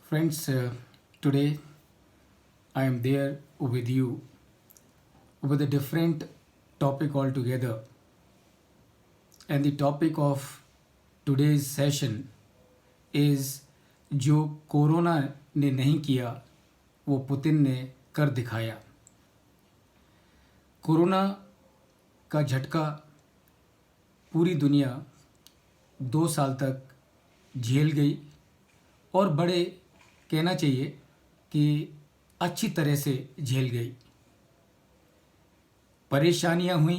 Friends, today I am there with you with a different topic altogether. And the topic of today's session is जो corona ने नहीं किया वो Putin ने कर दिखाया। कोरोना का झटका पूरी दुनिया 2 साल तक झेल गई और बड़े कहना चाहिए कि अच्छी तरह से झेल गई। परेशानियां हुई,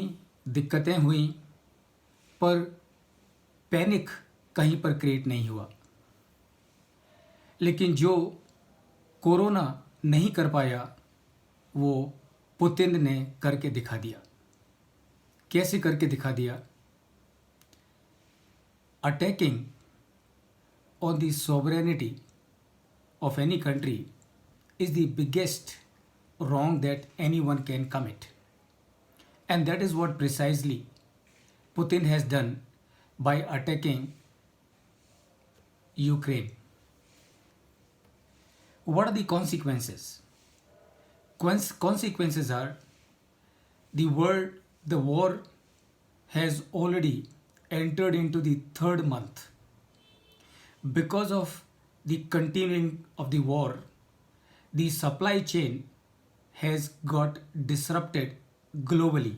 दिक्कतें हुई, पर पैनिक कहीं पर क्रिएट नहीं हुआ। लेकिन जो कोरोना नहीं कर पाया वो पुतिन ने करके दिखा दिया। कैसे करके दिखा दिया? Attacking on the sovereignty of any country is the biggest wrong that anyone can commit. And that is what precisely Putin has done by attacking Ukraine. What are the consequences? Consequences are the war has already entered into the third month. Because of the continuing of the war, the supply chain has got disrupted globally.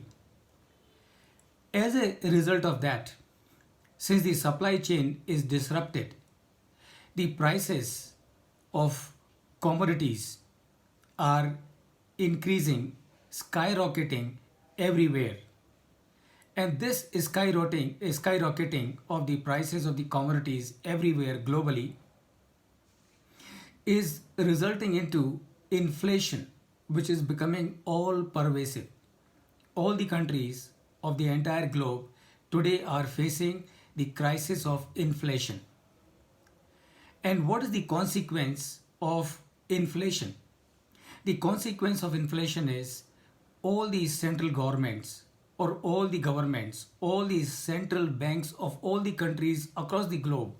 As a result of that, since the supply chain is disrupted, the prices of commodities are increasing, skyrocketing everywhere. And this skyrocketing of the prices of the commodities everywhere globally is resulting into inflation, which is becoming all pervasive. All the countries of the entire globe today are facing the crisis of inflation. And what is the consequence of inflation? The consequence of inflation is all these central governments or all the governments, all the central banks of all the countries across the globe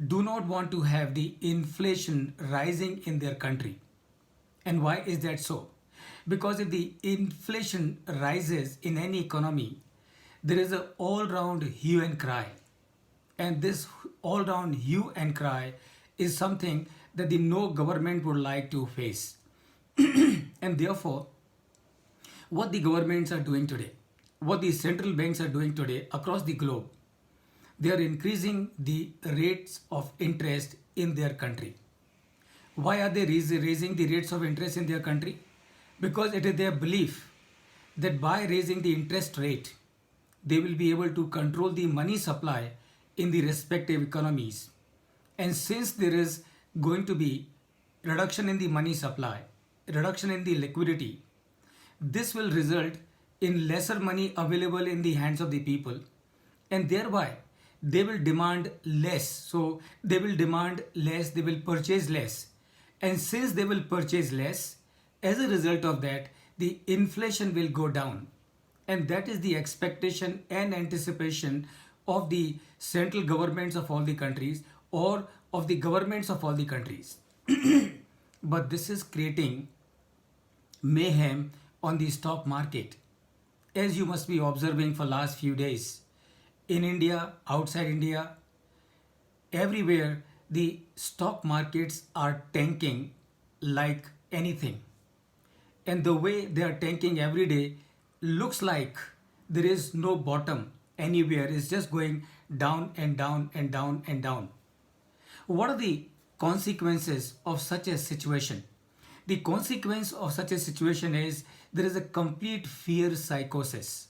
do not want to have the inflation rising in their country. And why is that so? Because if the inflation rises in any economy, there is an all-round hue and cry. And this all-round hue and cry is something that the no government would like to face. And therefore, what the governments are doing today, what the central banks are doing today across the globe, they are increasing the rates of interest in their country. Why are they raising the rates of interest in their country? Because it is their belief that by raising the interest rate, they will be able to control the money supply in the respective economies. And since there is going to be reduction in the money supply, reduction in the liquidity, this will result in lesser money available in the hands of the people, and thereby they will demand less. So they will demand less, they will purchase less. And since they will purchase less, as a result of that, the inflation will go down. And that is the expectation and anticipation of the central governments of all the countries or of the governments of all the countries. But this is creating mayhem on the stock market. As you must be observing for last few days, in India, outside India, everywhere the stock markets are tanking like anything. And the way they are tanking every day looks like there is no bottom anywhere. It's just going down and down and down and down. What are the consequences of such a situation? The consequence of such a situation is there is a complete fear psychosis.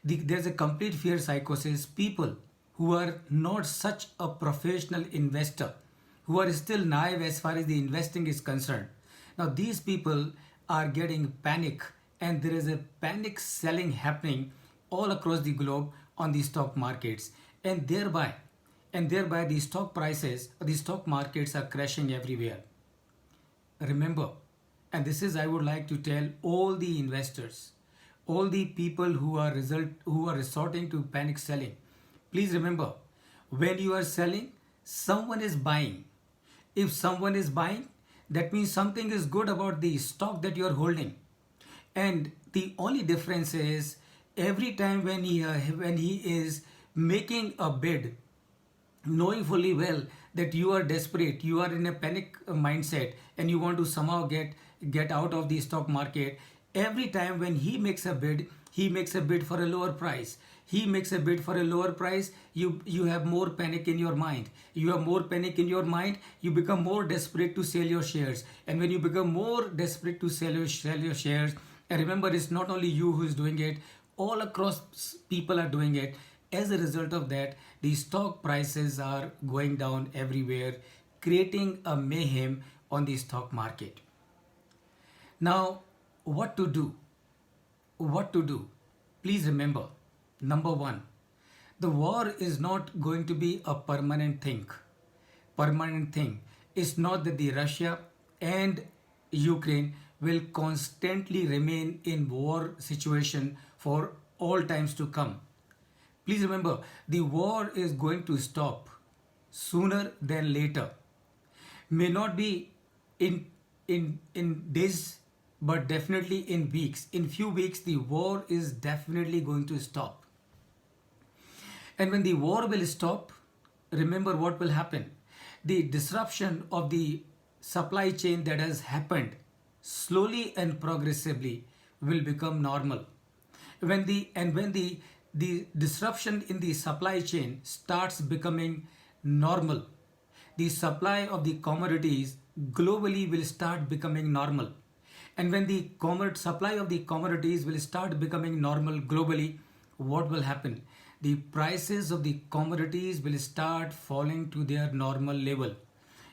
There's a complete fear psychosis. People who are not such a professional investor, who are still naive as far as the investing is concerned. Now these people are getting panic, and there is a panic selling happening all across the globe on the stock markets, and thereby the stock prices, the stock markets are crashing everywhere. Remember, and this is I would like to tell all the investors, all the people who are resorting to panic selling, please remember, when you are selling, someone is buying. If someone is buying, that means something is good about the stock that you are holding. And the only difference is every time when he is making a bid, knowing fully well that you are desperate, you are in a panic mindset, and you want to somehow get out of the stock market. Every time when he makes a bid for a lower price. He makes a bid for a lower price. You have more panic in your mind. You have more panic in your mind. You become more desperate to sell your shares. And when you become more desperate to sell your shares, and remember, it's not only you who is doing it. All across people are doing it. As a result of that, the stock prices are going down everywhere, creating a mayhem on the stock market. Now, what to do? What to do? Please remember, number one, the war is not going to be a permanent thing. Permanent thing. It's not that the Russia and Ukraine will constantly remain in war situation for all times to come. Please remember, the war is going to stop sooner than later. May not be in days, but definitely in weeks. In few weeks, the war is definitely going to stop. And when the war will stop, remember what will happen. The disruption of the supply chain that has happened slowly and progressively will become normal. When the disruption in the supply chain starts becoming normal, the supply of the commodities globally will start becoming normal. And when the supply of the commodities will start becoming normal globally, what will happen? The prices of the commodities will start falling to their normal level.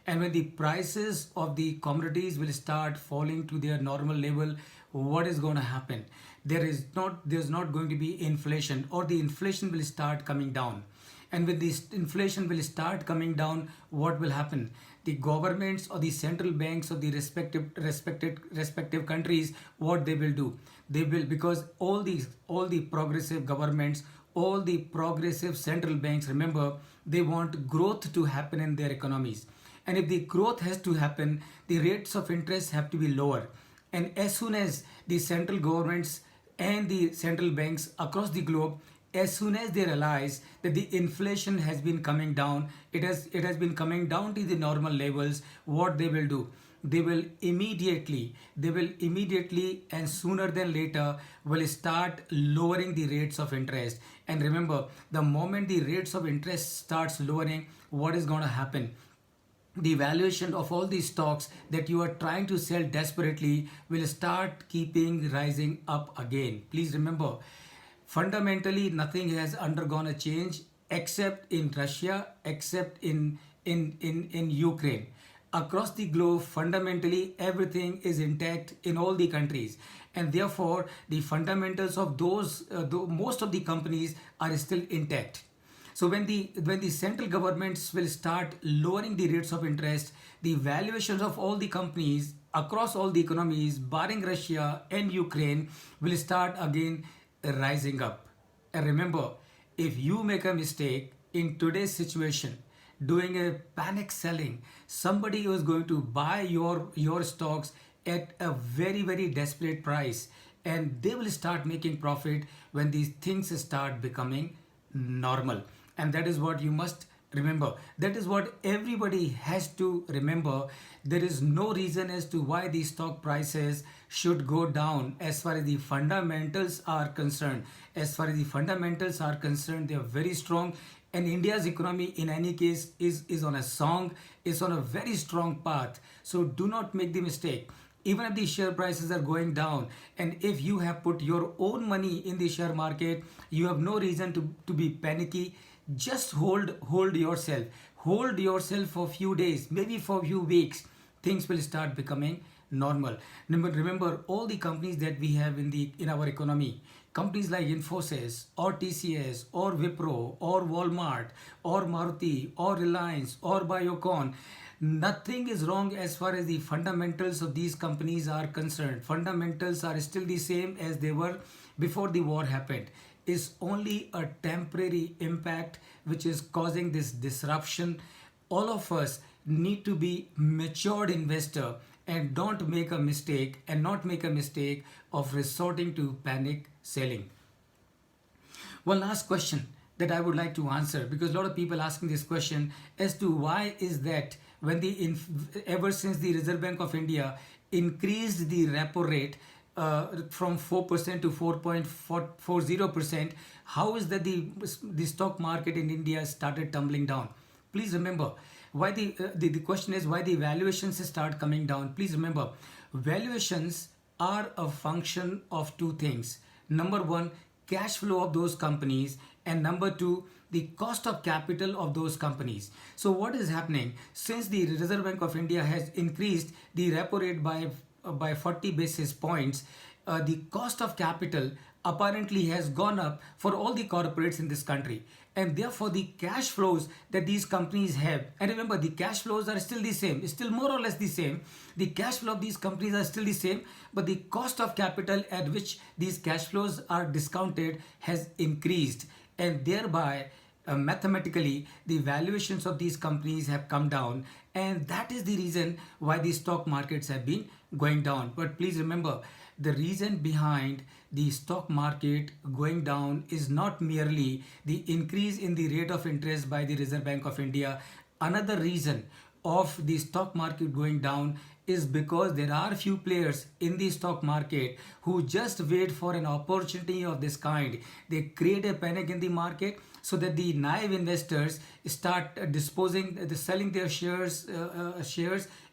And when the prices of the commodities will start falling to their normal level, what is going to happen? There's not going to be inflation, or the inflation will start coming down. And when this inflation will start coming down, what will happen? The governments or the central banks of the respective countries, what they will do? They will, because all the progressive governments, all the progressive central banks, remember, they want growth to happen in their economies. And if the growth has to happen, the rates of interest have to be lower. And as soon as the central governments and the central banks across the globe, as soon as they realize that the inflation has been coming down, it has been coming down to the normal levels, what they will do? They will immediately and sooner than later will start lowering the rates of interest. And remember, the moment the rates of interest starts lowering, what is going to happen? The valuation of all these stocks that you are trying to sell desperately will start keeping rising up again. Please remember, fundamentally nothing has undergone a change except in Russia, except in Ukraine. Across the globe, fundamentally everything is intact in all the countries, and therefore the fundamentals of most of the companies are still intact. So when the central governments will start lowering the rates of interest, the valuations of all the companies across all the economies, barring Russia and Ukraine, will start again rising up. And remember, if you make a mistake in today's situation, doing a panic selling, somebody is going to buy your stocks at a very very desperate price, and they will start making profit when these things start becoming normal. And that is what you must remember. That is what everybody has to remember. There is no reason as to why the stock prices should go down as far as the fundamentals are concerned. As far as the fundamentals are concerned, they are very strong. And India's economy in any case is on a a very strong path. So do not make the mistake. Even if the share prices are going down, and if you have put your own money in the share market, you have no reason to be panicky. Just hold yourself. Hold yourself for a few days, maybe for a few weeks. Things will start becoming normal. Remember all the companies that we have in our economy. Companies like Infosys or TCS or Wipro or Walmart or Maruti or Reliance or Biocon. Nothing is wrong as far as the fundamentals of these companies are concerned. Fundamentals are still the same as they were before the war happened. Is only a temporary impact which is causing this disruption. All of us need to be matured investor and don't make a mistake and not make a mistake of resorting to panic selling. One last question that I would like to answer, because a lot of people asking this question as to why is that when ever since the Reserve Bank of India increased the repo rate from 4% to 4.40%, how is that the stock market in India started tumbling down? Please remember, why the question is why the valuations start coming down. Please remember, valuations are a function of two things. Number one, cash flow of those companies, and number two, the cost of capital of those companies. So what is happening, since the Reserve Bank of India has increased the repo rate by 40 basis points, the cost of capital apparently has gone up for all the corporates in this country, and therefore the cash flows that these companies have, and remember, the cash flows are still the same, still more or less the same, the cash flow of these companies are still the same, but the cost of capital at which these cash flows are discounted has increased, and thereby mathematically the valuations of these companies have come down, and that is the reason why the stock markets have been going down. But please remember, the reason behind the stock market going down is not merely the increase in the rate of interest by the Reserve Bank of India. Another reason of the stock market going down is because there are few players in the stock market who just wait for an opportunity of this kind. They create a panic in the market so that the naive investors start selling their shares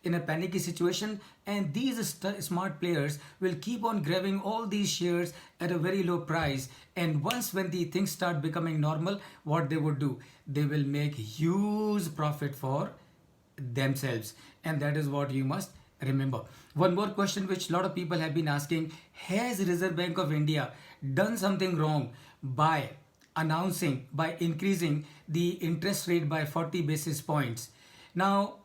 in a panicky situation, and these smart players will keep on grabbing all these shares at a very low price, and when the things start becoming normal, what they would do, they will make huge profit for themselves, and that is what you must remember. One more question which a lot of people have been asking: has Reserve Bank of India done something wrong by increasing the interest rate by 40 basis points? Now,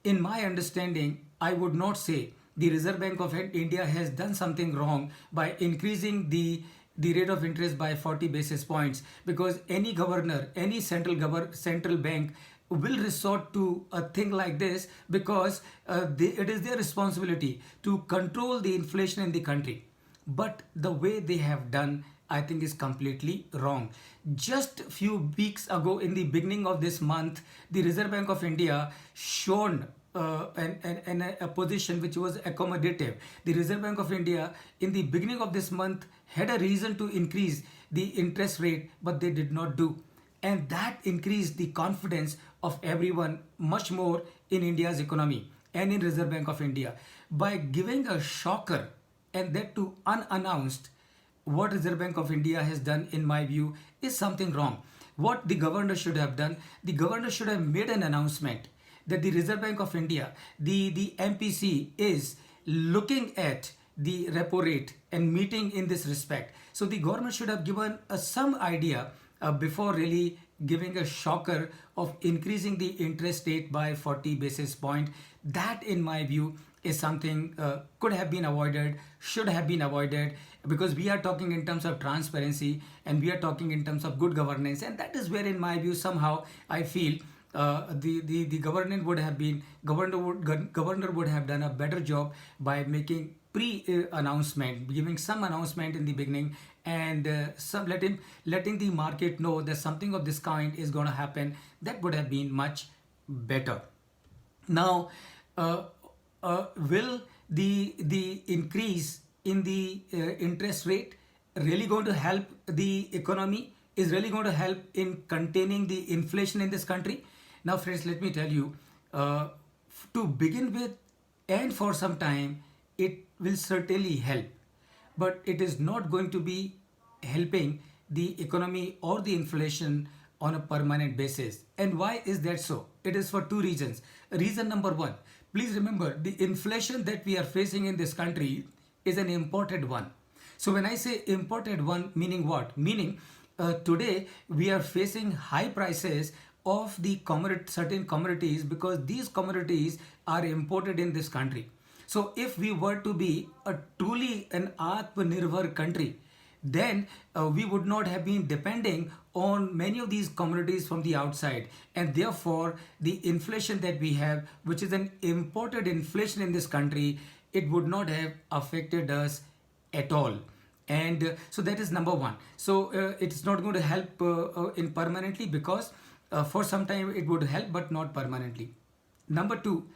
in my understanding, I would not say the Reserve Bank of India has done something wrong by increasing the rate of interest by 40 basis points, because any governor, any central bank will resort to a thing like this, because it is their responsibility to control the inflation in the country. But the way they have done, I think, is completely wrong. Just a few weeks ago, in the beginning of this month, the Reserve Bank of India shown a position which was accommodative. The Reserve Bank of India in the beginning of this month had a reason to increase the interest rate, but they did not do. And that increased the confidence of everyone much more in India's economy and in Reserve Bank of India. By giving a shocker, and that too unannounced, what Reserve Bank of India has done, in my view, is something wrong. What the governor should have done, the governor should have made an announcement that the Reserve Bank of India, the MPC, is looking at the repo rate and meeting in this respect. So the government should have given some idea before really giving a shocker of increasing the interest rate by 40 basis point. That, in my view, is something could have been avoided, should have been avoided, because we are talking in terms of transparency and we are talking in terms of good governance, and that is where, in my view, somehow I feel the governor would have done a better job by making pre-announcement, giving some announcement in the beginning, and letting the market know that something of this kind is going to happen. That would have been much better. Now, will the increase in the interest rate really going to help the economy? Is really going to help in containing the inflation in this country? Now, friends, let me tell you, to begin with, and for some time, it will certainly help, but it is not going to be helping the economy or the inflation on a permanent basis. And why is that so? It is for two reasons. Reason number one, please remember, the inflation that we are facing in this country is an imported one. So when I say imported one, meaning what? Meaning today we are facing high prices of the certain commodities, because these commodities are imported in this country. So if we were to be a truly an Atmanirbhar country, then we would not have been depending on many of these commodities from the outside, and therefore the inflation that we have, which is an imported inflation in this country, it would not have affected us at all. And so that is number one. So it's not going to help in permanently, because for some time it would help but not permanently. Number two,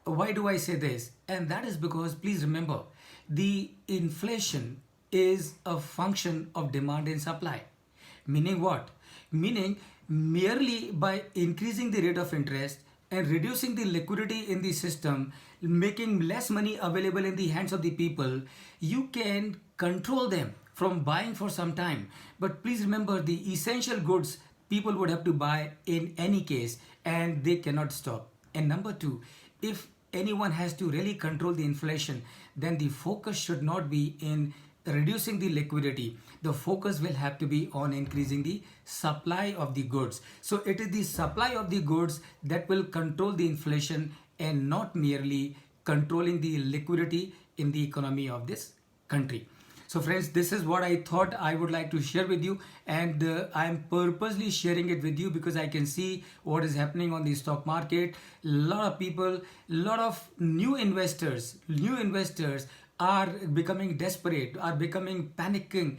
why do I say this? And that is because, please remember, the inflation is a function of demand and supply. Meaning what? Meaning, merely by increasing the rate of interest and reducing the liquidity in the system, making less money available in the hands of the people, you can control them from buying for some time. But please remember, the essential goods people would have to buy in any case, and they cannot stop. And number two, if anyone has to really control the inflation, then the focus should not be in reducing the liquidity. The focus will have to be on increasing the supply of the goods. So it is the supply of the goods that will control the inflation, and not merely controlling the liquidity in the economy of this country. So friends, this is what I thought I would like to share with you, and I'm purposely sharing it with you because I can see what is happening on the stock market. A lot of people, a lot of new investors are becoming desperate, are becoming panicking,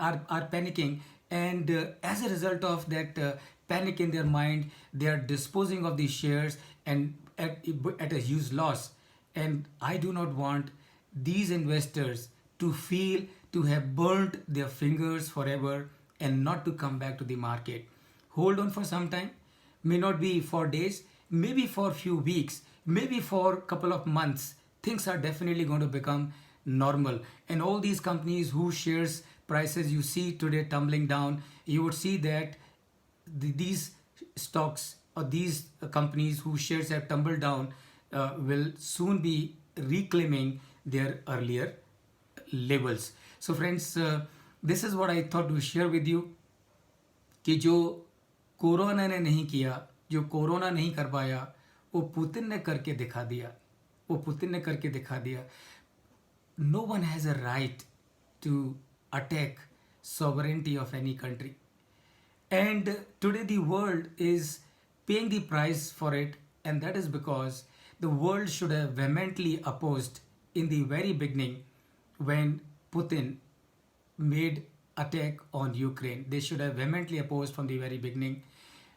are panicking, and as a result of that panic in their mind, they are disposing of these shares and at a huge loss. And I do not want these investors to feel to have burnt their fingers forever and not to come back to the market. Hold on for some time, may not be for days, maybe for a few weeks, maybe for a couple of months. Things are definitely going to become normal. And all these companies whose shares prices you see today tumbling down, you would see that these stocks or these companies whose shares have tumbled down will soon be reclaiming their earlier levels. So friends, this is what I thought to share with you, कि जो corona ने नहीं किया, जो corona नहीं कर पाया, वो पुतिन ने करके दिखा दिया, वो पुतिन ने करके दिखा दिया. No one has a right to attack sovereignty of any country. And today the world is paying the price for it, and that is because the world should have vehemently opposed in the very beginning when Putin made attack on Ukraine. They should have vehemently opposed from the very beginning.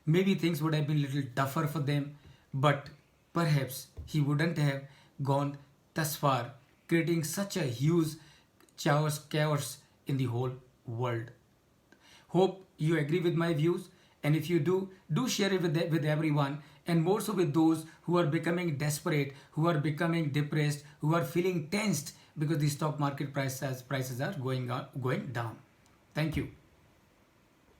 Maybe things would have been a little tougher for them, but perhaps he wouldn't have gone thus far, creating such a huge chaos in the whole world. Hope you agree with my views, and if you do share it with everyone, and more so with those who are becoming desperate, who are becoming depressed, who are feeling tensed because the stock market prices are going down. Thank you.